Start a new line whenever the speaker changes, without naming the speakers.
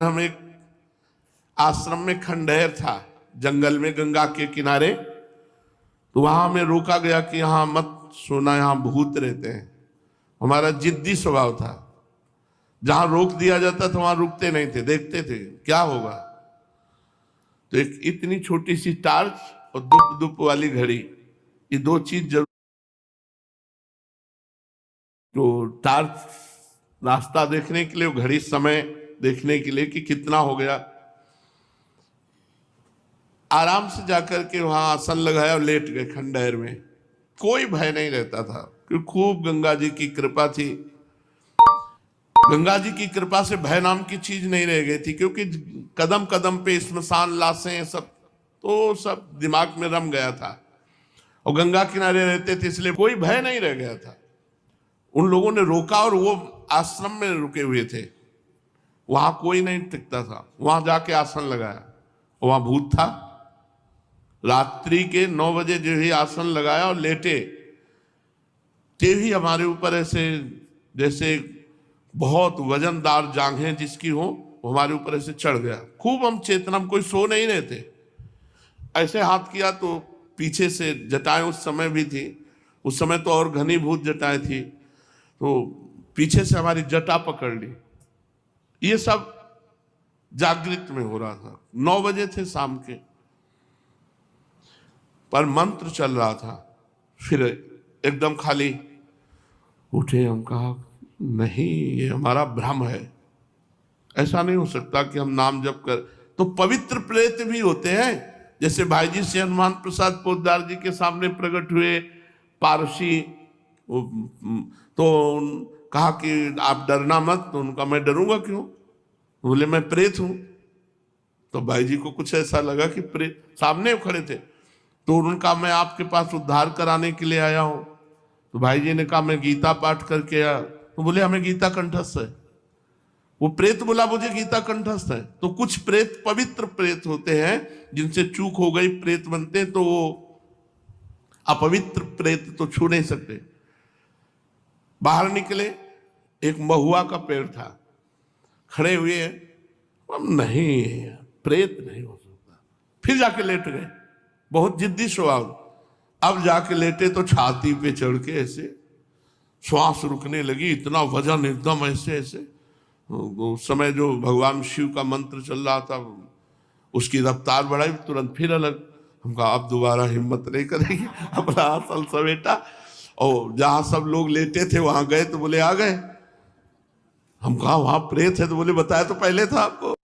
हम एक आश्रम में खंडहर था जंगल में गंगा के किनारे, तो वहां हमें रोका गया कि यहां मत सोना, यहां भूत रहते हैं। हमारा जिद्दी स्वभाव था, जहां रोक दिया जाता था वहां रुकते नहीं थे, देखते थे क्या होगा। तो एक इतनी छोटी सी टार्च और दुप दुप वाली घड़ी, ये दो चीज जरूर। तो टार्च रास्ता देखने के लिए, घड़ी समय देखने के लिए कि कितना हो गया। आराम से जाकर के वहां आसन लगाया और लेट गए खंडहर में। कोई भय नहीं रहता था क्योंकि खूब गंगा जी की कृपा थी। गंगा जी की कृपा से भय नाम की चीज नहीं रह गई थी, क्योंकि कदम कदम पे स्मशान, लाशें, सब दिमाग में रम गया था। और गंगा किनारे रहते थे इसलिए कोई भय नहीं रह गया था। उन लोगों ने रोका और वो आश्रम में रुके हुए थे, वहां कोई नहीं टिकता था। वहां जाके आसन लगाया, वहां भूत था। रात्रि के 9 बजे जो ही आसन लगाया और लेटे, ते ही हमारे ऊपर ऐसे जैसे बहुत वजनदार जांघें जिसकी हो, वो हमारे ऊपर ऐसे चढ़ गया। खूब हम चेतना, हम कोई सो नहीं रहे थे। ऐसे हाथ किया तो पीछे से जटाएं उस समय भी थी, उस समय तो और घनीभूत जटाएं थी, तो पीछे से हमारी जटा पकड़ ली। ये सब जागृत में हो रहा था। 9 बजे थे शाम के, पर मंत्र चल रहा था। फिर एकदम खाली उठे, हम कहा नहीं, ये हमारा भ्रम है, ऐसा नहीं हो सकता कि हम नाम जप कर। तो पवित्र प्रेत भी होते हैं, जैसे भाई जी से हनुमान प्रसाद पोद्दार जी के सामने प्रकट हुए पारसी, तो कहा कि आप डरना मत। तो उनका मैं डरूंगा क्यों? बोले मैं प्रेत हूं। तो भाई जी को कुछ ऐसा लगा कि प्रेत सामने खड़े थे, तो उनका मैं आपके पास उद्धार कराने के लिए आया हूं। तो भाई जी ने कहा मैं गीता पाठ करके आया। तो बोले हमें गीता कंठस्थ है। वो प्रेत बोला मुझे गीता कंठस्थ है। तो कुछ प्रेत पवित्र प्रेत होते हैं, जिनसे चूक हो गई प्रेत बनते, तो वो अपवित्र प्रेत तो छू नहीं सकते। बाहर निकले, एक महुआ का पेड़ था, खड़े हुए, हम नहीं, प्रेत नहीं हो सकता। फिर जाके लेट गए, बहुत जिद्दी स्वभाव। अब जाके लेटे तो छाती पे चढ़ के ऐसे श्वास रुकने लगी, इतना वजन एकदम ऐसे ऐसे। उस समय जो भगवान शिव का मंत्र चल रहा था, उसकी रफ्तार बढ़ाई, तुरंत फिर अलग। हम कहा अब दोबारा हिम्मत नहीं करेगी, अपना आसन समेटा और जहां सब लोग लेटे थे वहां गए। तो बोले आ गए। हम कहा वहां प्रेत है? तो बोले बताया तो पहले था आपको।